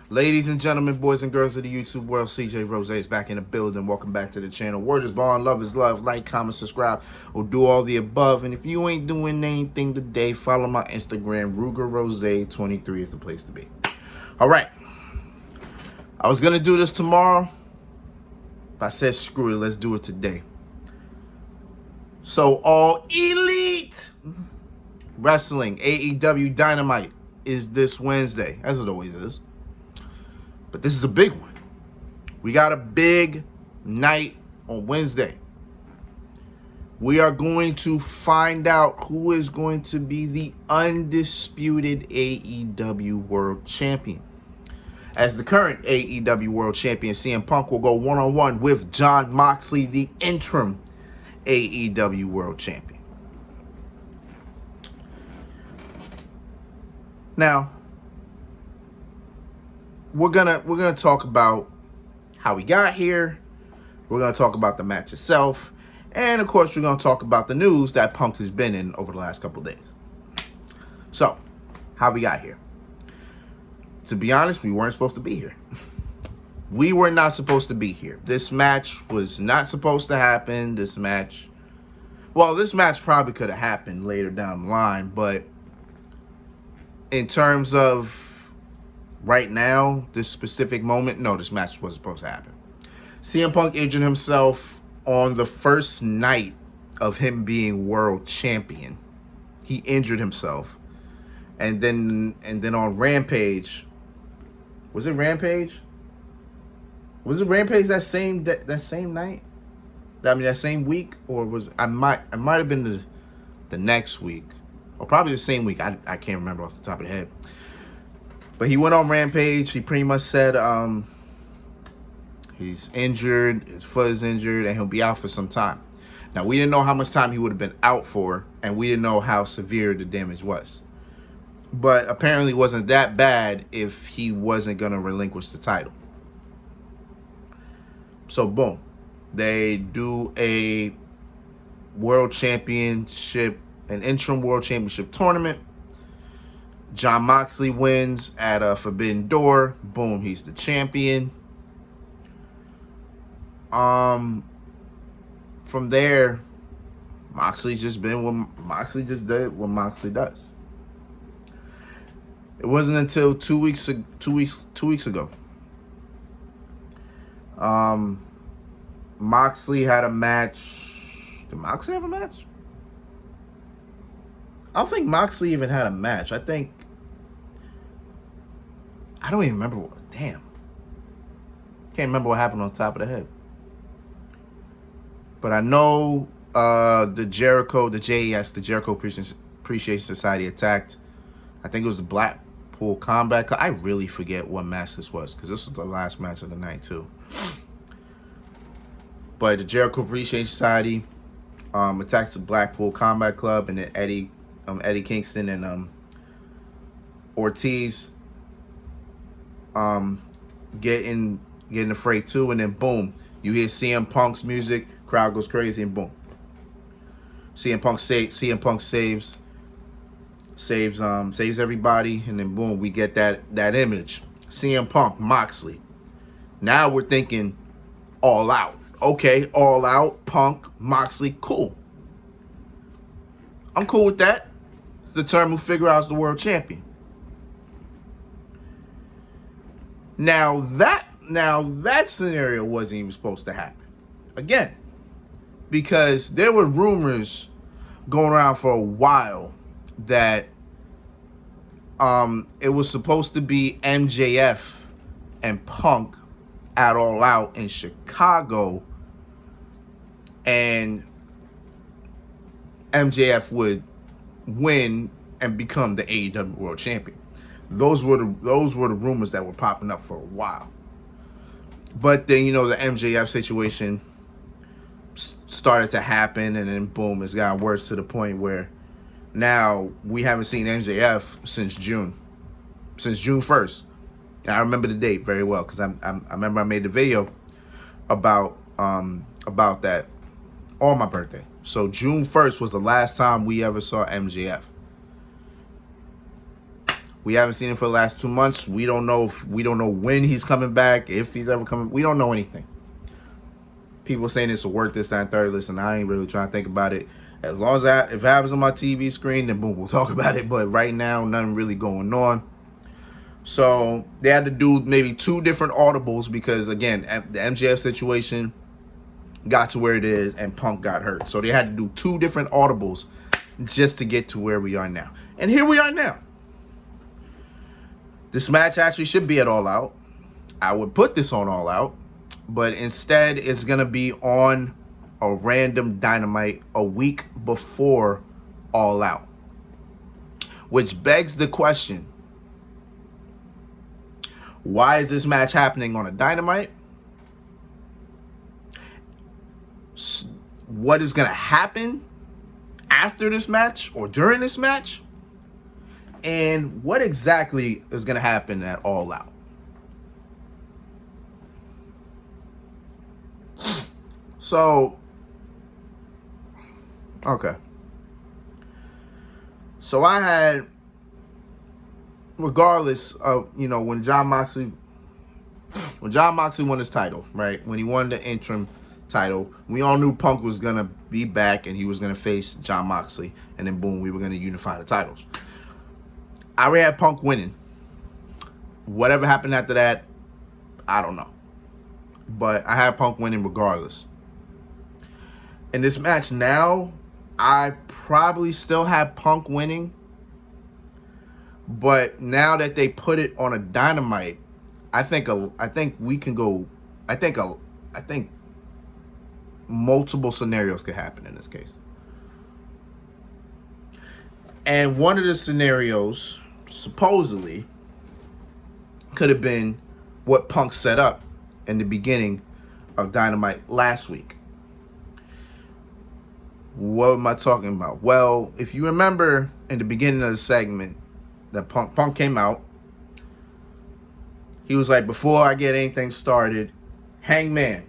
Ladies and gentlemen, boys and girls of the YouTube world, CJ Rose is back in the building. Welcome back to the channel. Word is bond, love is love. Like, comment, subscribe, or do all the above. And if you ain't doing anything today, follow my Instagram. Ruger Rose 23 is the place to be. All right. I was going to do this tomorrow, but I said screw it. Let's do it today. So, All Elite Wrestling, AEW Dynamite, is this Wednesday, as it always is. But this is a big one. We got a big night on Wednesday. We are going to find out who is going to be the undisputed AEW World Champion. As the current AEW World Champion, CM Punk will go one-on-one with Jon Moxley, the interim AEW World Champion. Now, we're gonna talk about how we got here. We're gonna talk about the match itself, and of course, we're gonna talk about the news that Punk has been in over the last couple of days. So, how we got here? To be honest, we weren't supposed to be here. We were not supposed to be here. This match was not supposed to happen. This match probably could have happened later down the line, but in terms of right now, this specific moment, no, this match wasn't supposed to happen. CM Punk injured himself on the first night of him being world champion. He injured himself. And then on Rampage, was it Rampage? Was it Rampage that same night? I mean, that same week, or was I might have been the next week, or probably the same week. I can't remember off the top of the head. But he went on Rampage. He pretty much said he's injured, his foot is injured, and he'll be out for some time. Now, we didn't know how much time he would have been out for, and we didn't know how severe the damage was. But apparently it wasn't that bad if he wasn't going to relinquish the title. So, boom. They do a world championship, an interim world championship tournament. Jon Moxley wins at a Forbidden Door. Boom, he's the champion. From there, Moxley just did what Moxley does. It wasn't until two weeks ago. Moxley had a match. Did Moxley have a match? I don't think Moxley even had a match. I don't even remember damn. Can't remember what happened on top of the head. But I know the Jericho Appreciation Society attacked. I think it was the Blackpool Combat. I really forget what match this was, because this was the last match of the night too. But the Jericho Appreciation Society attacks the Blackpool Combat Club, and then Eddie Kingston and Ortiz get in the fray too, and then boom, you hear CM Punk's music, crowd goes crazy, and boom, CM Punk saves everybody, and then boom, we get that image. CM Punk, Moxley. Now we're thinking All Out. Okay, All Out, Punk, Moxley, cool. I'm cool with that. It's the term who figure out is the world champion. Now that scenario wasn't even supposed to happen. Again, because there were rumors going around for a while that it was supposed to be MJF and Punk at All Out in Chicago, and MJF would win and become the AEW World Champion. Those were the rumors that were popping up for a while. But then, the MJF situation started to happen, and then boom, it's gotten worse to the point where now we haven't seen MJF since June 1st. And I remember the date very well, because I remember I made the video about that on my birthday. So June 1st was the last time we ever saw MJF. We haven't seen him for the last 2 months. We don't know when he's coming back, if he's ever coming. We don't know anything. People saying this will work, this, that, and third. Listen, I ain't really trying to think about it. As long as if it happens on my TV screen, then boom, we'll talk about it. But right now, nothing really going on. So they had to do maybe 2 different audibles because, again, the MJF situation got to where it is and Punk got hurt. So they had to do 2 different audibles just to get to where we are now. And here we are now. This match actually should be at All Out. I would put this on All Out, but instead it's going to be on a random Dynamite a week before All Out. Which begs the question, why is this match happening on a Dynamite? What is going to happen after this match or during this match? And what exactly is going to happen at All Out? So, okay. So I had, regardless of, when Jon Moxley won his title, right? When he won the interim title, we all knew Punk was going to be back and he was going to face Jon Moxley. And then boom, we were going to unify the titles. I already had Punk winning. Whatever happened after that, I don't know. But I had Punk winning regardless. In this match now, I probably still have Punk winning. But now that they put it on a Dynamite, I think multiple scenarios could happen in this case. And one of the scenarios, supposedly, could have been what Punk set up in the beginning of Dynamite last week. What am I talking about? Well, if you remember in the beginning of the segment, that Punk came out. He was like, before I get anything started, Hangman,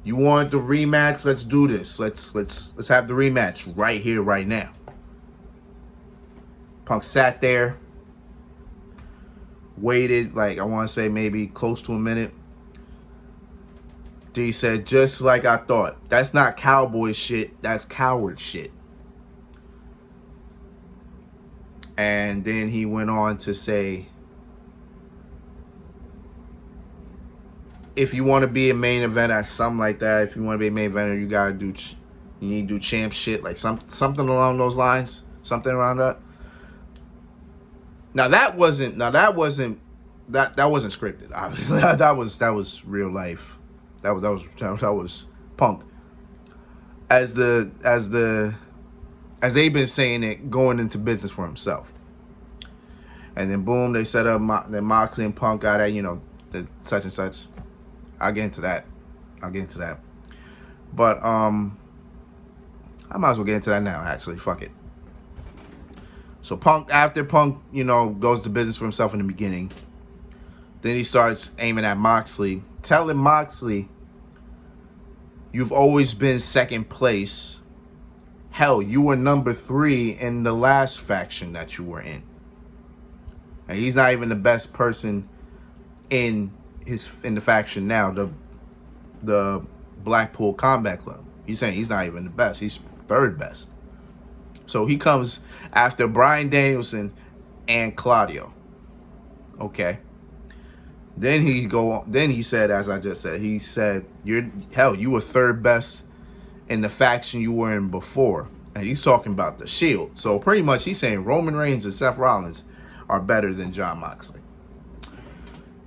you want the rematch? Let's do this. Let's have the rematch right here, right now. Punk sat there, waited, like I want to say maybe close to a minute. He said, just like I thought. That's not cowboy shit. That's coward shit. And then he went on to say, if you want to be a main eventer, something like that. If you want to be a main eventer, you need to do champ shit, like something along those lines, something around that. Now that wasn't scripted. Obviously, that was real life. That was Punk. As they've been saying it, going into business for himself. And then boom, they set up then Moxley and Punk got at, the such and such. I'll get into that. But I might as well get into that now, actually. Fuck it. So after Punk, goes to business for himself in the beginning, then he starts aiming at Moxley, telling Moxley, you've always been second place. Hell, you were number 3 in the last faction that you were in. And he's not even the best person in the faction now, the Blackpool Combat Club. He's saying he's not even the best. He's 3rd best. So he comes after Bryan Danielson and Claudio. Okay. Then he said, as I just said, he said, you were 3rd best in the faction you were in before. And he's talking about the Shield. So pretty much he's saying Roman Reigns and Seth Rollins are better than Jon Moxley.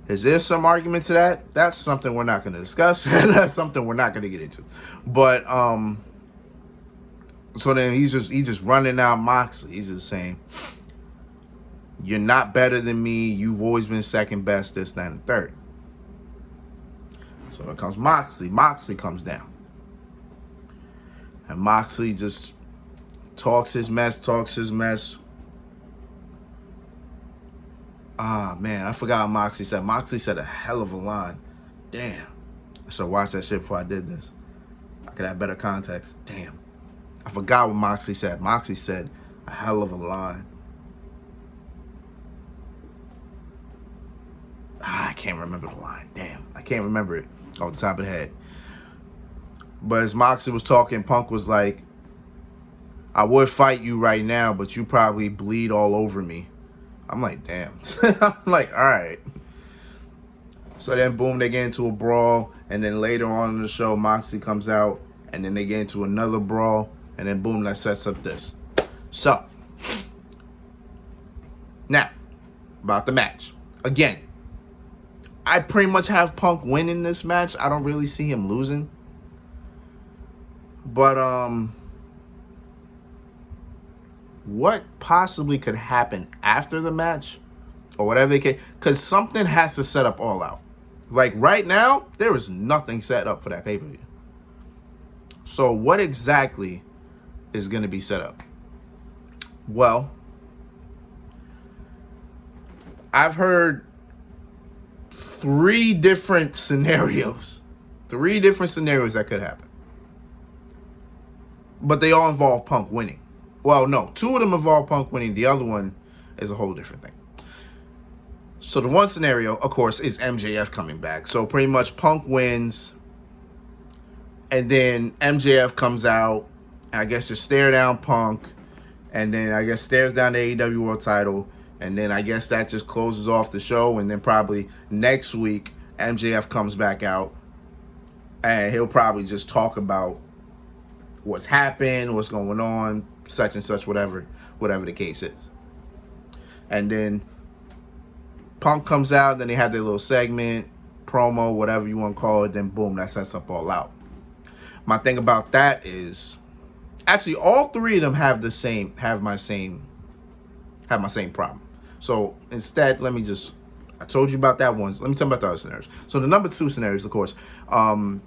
Is there some argument to that? That's something we're not going to discuss. That's something we're not going to get into. But so then he's just running out Moxley. He's just saying, you're not better than me. You've always been second best, this, that, and third. So it comes Moxley. Moxley comes down. And Moxley just talks his mess. Ah, man, I forgot what Moxley said. Moxley said a hell of a line. Damn. I should have watched that shit before I did this. I could have better context. Damn. I forgot what Moxley said. Moxley said a hell of a line. can't remember the line. Damn, I can't remember it off the top of the head. But as Moxley was talking, Punk was like, I would fight you right now, but you probably bleed all over me. I'm like, damn. I'm like, all right. So then, boom, they get into a brawl. And then later on in the show, Moxley comes out. And then they get into another brawl. And then, boom, that sets up this. So, now, about the match. Again, I pretty much have Punk winning this match. I don't really see him losing. But, what possibly could happen after the match? Or whatever they can. Because something has to set up All Out. Like, right now, there is nothing set up for that pay-per-view. So, what exactly is going to be set up? Well, I've heard 3 different scenarios. 3 different scenarios that could happen. But they all involve Punk winning. Well, no. 2 of them involve Punk winning. The other one is a whole different thing. So the one scenario, of course, is MJF coming back. So pretty much Punk wins. And then MJF comes out. And I guess just stare down Punk. And then I guess stares down the AEW World title. And then I guess that just closes off the show. And then probably next week, MJF comes back out. And he'll probably just talk about what's happened, what's going on, such and such, whatever the case is. And then Punk comes out, then they have their little segment, promo, whatever you want to call it, then boom, that sets up All Out. My thing about that is, actually, all 3 of them have my same problem. So instead, I told you about that one. Let me tell you about the other scenarios. So the number 2 scenarios, of course, Punk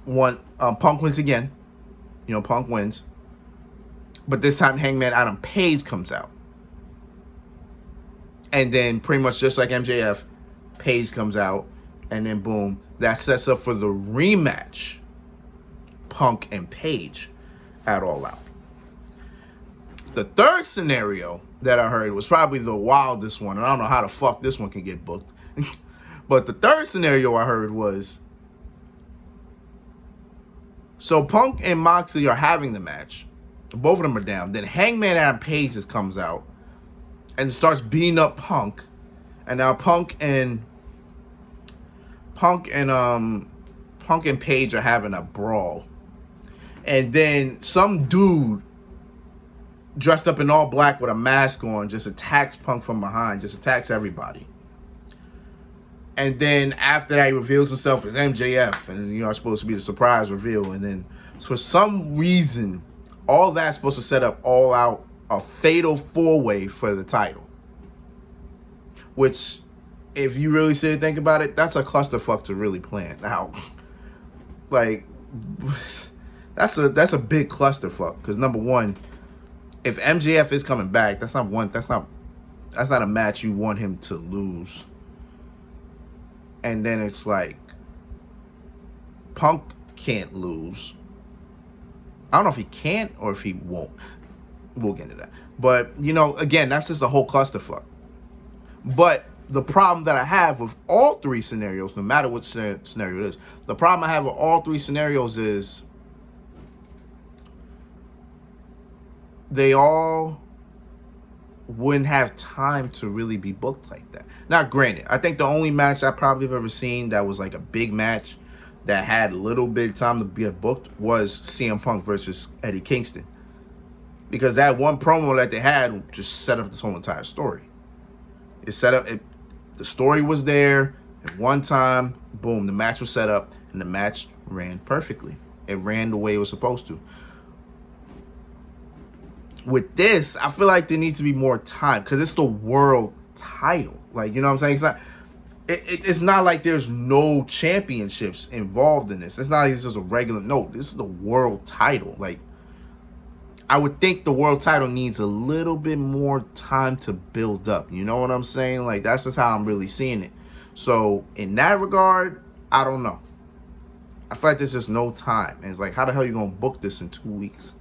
wins again. You know, Punk wins. But this time, Hangman Adam Page comes out. And then, pretty much just like MJF, Page comes out. And then, boom, that sets up for the rematch. Punk and Page at All Out. The third scenario that I heard was probably the wildest one. And I don't know how the fuck this one can get booked. But the third scenario I heard was, so Punk and Moxley are having the match. Both of them are down. Then Hangman Adam Page just comes out and starts beating up Punk. And now Punk and Page are having a brawl. And then some dude dressed up in all black with a mask on just attacks Punk from behind, just attacks everybody. And then after that, he reveals himself as MJF. And, you know, it's supposed to be the surprise reveal. And then for some reason, all that's supposed to set up All Out, a fatal 4-way for the title. Which, if you really sit and think about it, that's a clusterfuck to really plan out. Like, that's a big clusterfuck. Because number one, if MJF is coming back, that's not a match you want him to lose. And then it's like, Punk can't lose. I don't know if he can or if he won't. We'll get into that. But, you know, again, that's just a whole clusterfuck. But the problem that I have with all 3 scenarios, no matter what scenario it is, the problem I have with all 3 scenarios is they all wouldn't have time to really be booked like that. Now, granted, I think the only match I probably have ever seen that was like a big match that had a little bit of time to be booked was CM Punk versus Eddie Kingston. Because that one promo that they had just set up this whole entire story. The story was there. At one time, boom, the match was set up, and the match ran perfectly. It ran the way it was supposed to. With this, I feel like there needs to be more time because it's the world title. Like, you know what I'm saying? It's not like there's no championships involved in this. It's not like it's just a regular. No, this is the world title. Like, I would think the world title needs a little bit more time to build up. You know what I'm saying? Like, that's just how I'm really seeing it. So, in that regard, I don't know. I feel like there's just no time. And it's like, how the hell are you going to book this in 2 weeks?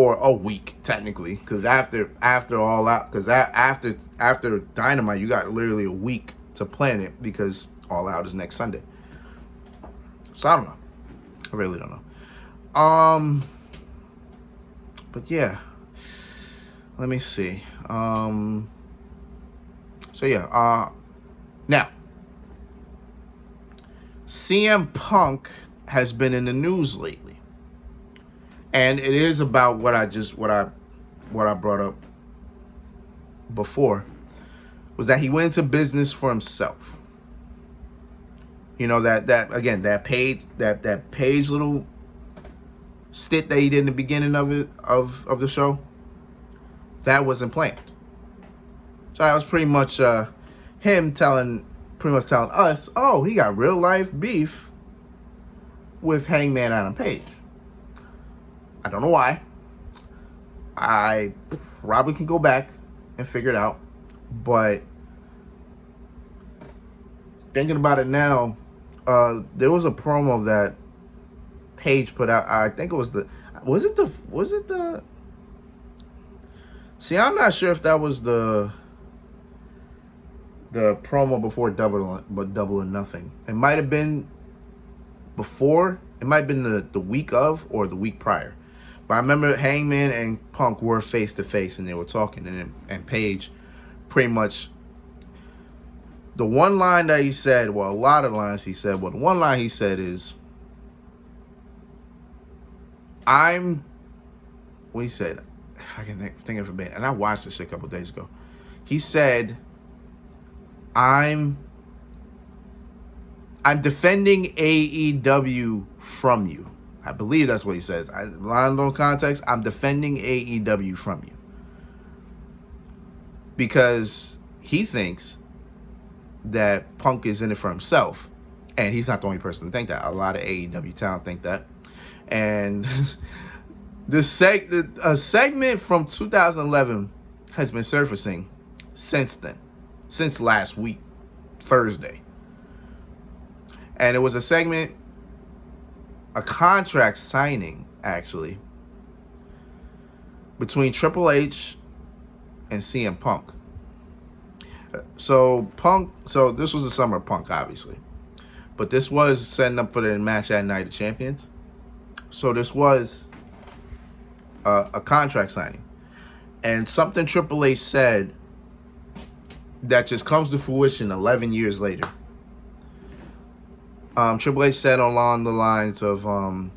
or a week technically, because after All Out, because after Dynamite, you got literally a week to plan it because All Out is next Sunday. So I don't know. I really don't know. But yeah, let me see. So yeah. Now, CM Punk has been in the news lately, and it is about what I brought up before, was that he went into business for himself. You know, that page little stint that he did in the beginning of the show, that wasn't planned. So that was pretty much him telling us, oh, he got real life beef with Hangman Adam Page. I don't know why. I probably can go back and figure it out, but thinking about it now, there was a promo that Page put out. I think it was See, I'm not sure if that was the promo before Double or Nothing. It might have been before. It might have been the week of or the week prior. But I remember Hangman and Punk were face to face and they were talking, and Page pretty much, the one line that he said, well, a lot of lines he said, but the one line he said is, what he said, if I can think of it, and I watched this shit a couple days ago. He said, I'm defending AEW from you. I believe that's what he says. Line on context, I'm defending AEW from you. Because he thinks that Punk is in it for himself. And he's not the only person to think that. A lot of AEW talent think that. And a segment from 2011 has been surfacing since then. Since last week, Thursday. And it was a segment, a contract signing, actually, between Triple H and CM Punk. So this was the summer of Punk, obviously. But this was setting up for the match at Night of Champions. So this was a contract signing. And something Triple H said that just comes to fruition 11 years later. Triple H said along the lines of,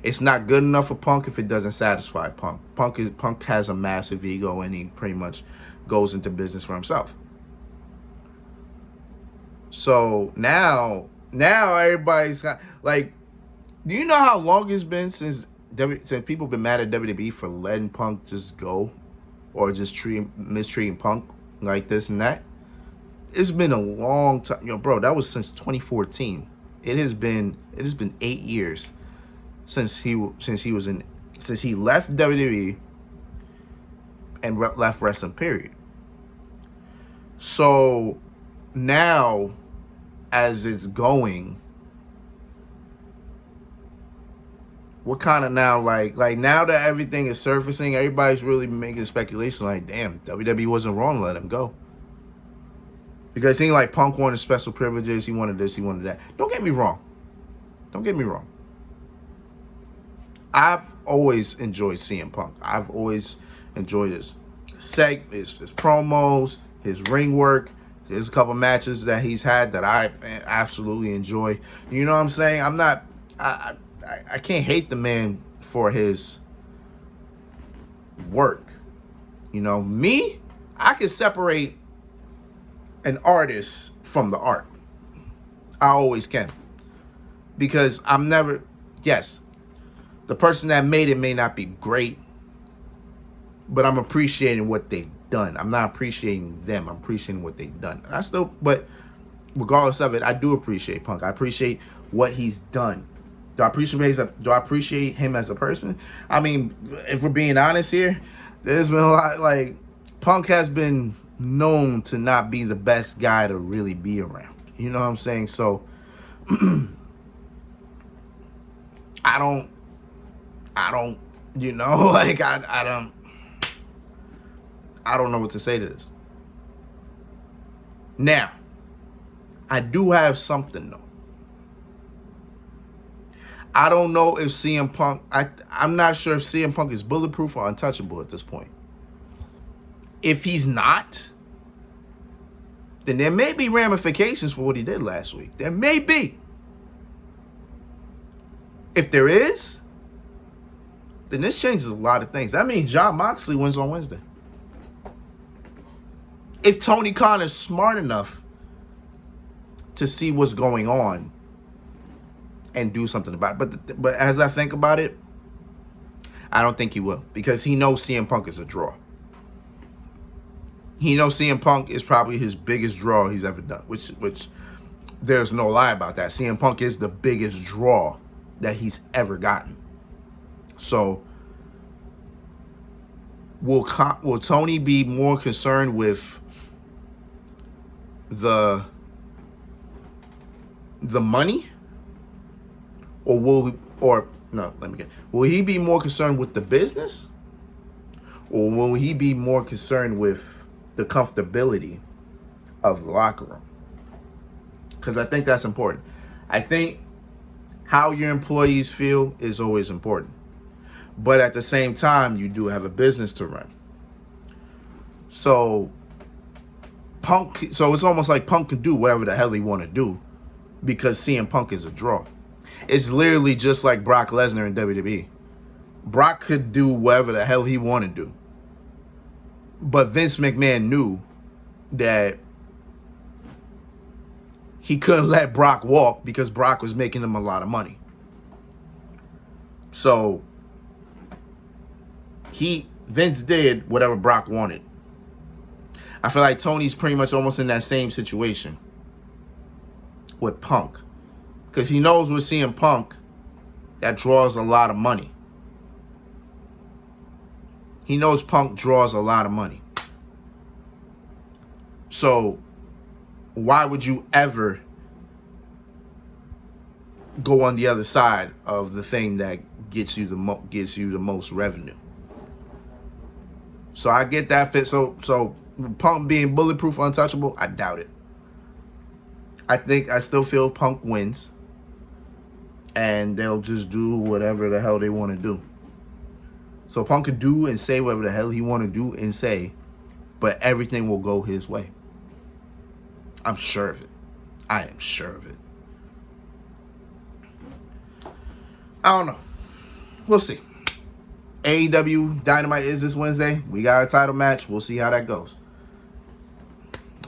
it's not good enough for Punk if it doesn't satisfy Punk. Punk has a massive ego, and he pretty much goes into business for himself. So now everybody's got, like, do you know how long it's been since people been mad at WWE for letting Punk just go, or just mistreating Punk like this and that? It's been a long time, bro. That was since 2014. It has been 8 years since he left WWE and left wrestling. Period. So now, as it's going, we're kind of now like now that everything is surfacing, everybody's really making speculation. Like, damn, WWE wasn't wrong to let him go. Because it seemed like Punk wanted special privileges. He wanted this, he wanted that. Don't get me wrong. I've always enjoyed CM Punk. I've always enjoyed his promos, his ring work. There's a couple matches that he's had that I absolutely enjoy. You know what I'm saying? I can't hate the man for his work. You know, me, I can separate an artist from the art. I always can. Because yes, the person that made it may not be great, but I'm appreciating what they've done. I'm not appreciating them. I'm appreciating what they've done. But regardless of it, I do appreciate Punk. I appreciate what he's done. Do I appreciate him as a person? I mean, if we're being honest here, there's been a lot, like, Punk has been known to not be the best guy to really be around. You know what I'm saying? So I don't You know, like I don't know what to say to this. Now, I do have something though. I don't know if CM Punk, I'm not sure if CM Punk is bulletproof or untouchable at this point. If he's not, then there may be ramifications for what he did last week. There may be. If there is, then this changes a lot of things. That means Jon Moxley wins on Wednesday. If Tony Khan is smart enough to see what's going on and do something about it. But as I think about it, I don't think he will, because he knows CM Punk is a draw. He knows CM Punk is probably his biggest draw he's ever done, which there's no lie about that. CM Punk is the biggest draw that he's ever gotten. So will Tony be more concerned with the money, or will he be more concerned with the business, or will he be more concerned with the comfortability of the locker room? Because I think that's important. I think how your employees feel is always important, but at the same time, you do have a business to run. So it's almost like Punk can do whatever the hell he want to do, because CM Punk is a draw. It's literally just like Brock Lesnar in WWE. Brock could do whatever the hell he want to do, but Vince McMahon knew that he couldn't let Brock walk because Brock was making him a lot of money. So Vince did whatever Brock wanted. I feel like Tony's pretty much almost in that same situation with Punk, because he knows with CM Punk that draws a lot of money. He knows Punk draws a lot of money. So why would you ever go on the other side of the thing that gets you the most revenue? So I get that fit. So Punk being bulletproof, untouchable, I doubt it. I still feel Punk wins, and they'll just do whatever the hell they want to do. So Punk can do and say whatever the hell he want to do and say, but everything will go his way. I'm sure of it. I am sure of it. I don't know. We'll see. AEW Dynamite is this Wednesday. We got a title match. We'll see how that goes.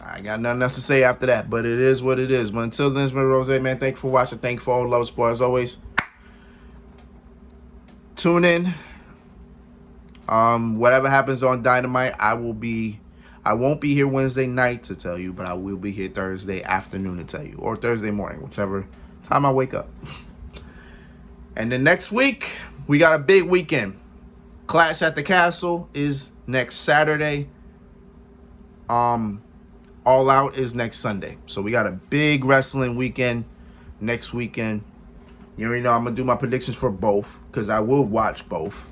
I got nothing else to say after that, but it is what it is. But until then, it's been Rose, man. Thank you for watching. Thank you for all the love and support as always. Tune in. Whatever happens on Dynamite, I won't be here Wednesday night to tell you, but I will be here Thursday afternoon to tell you, or Thursday morning, whichever time I wake up. And then next week, we got a big weekend. Clash at the Castle is next Saturday. All Out is next Sunday. So we got a big wrestling weekend next weekend. You already know I'm going to do my predictions for both, because I will watch both.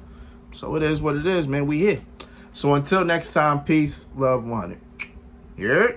So it is what it is, man. We here. So until next time, peace, love, 100. Yeah.